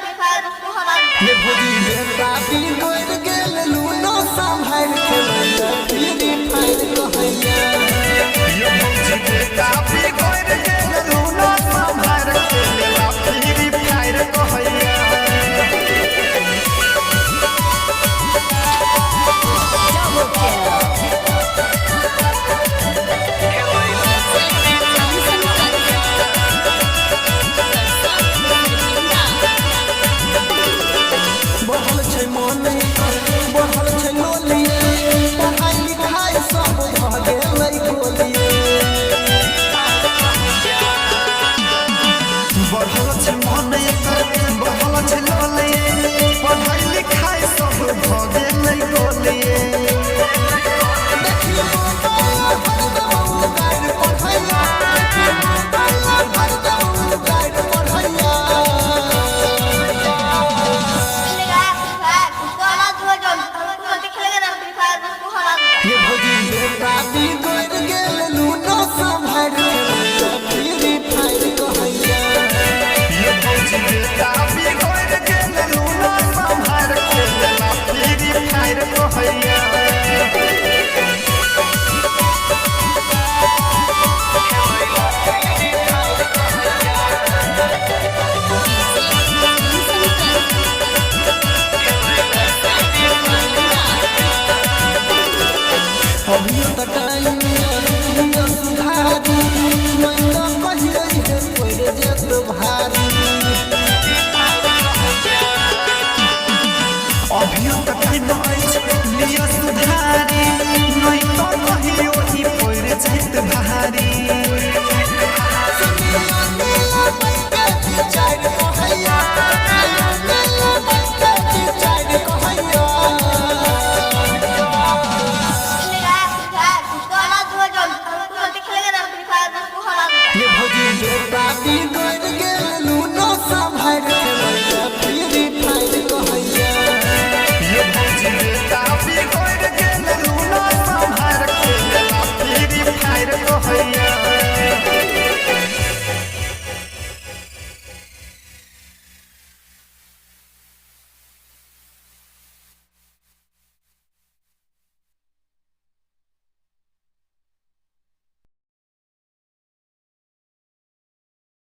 ये भोजी बेटा भी गोर गेल लूनो संभाल खेलैया फ्री फायर कहैया ये भोजी बेटा भी गोर गेल लूनो संभाल खेलैया फ्री फायर कहैया ये भोजी बेटा भी गोर गेल लूनो संभाल फ्री फायर कहैया ये भोजी बेटा भी गोर गेल लूनो संभाल खेलैया फ्री फायर कहैया अभी तक टाइम दुनिया सुधारी मैना पहिरे है कोई जेत भारी अभी तक टाइम अछि लिया सुधारी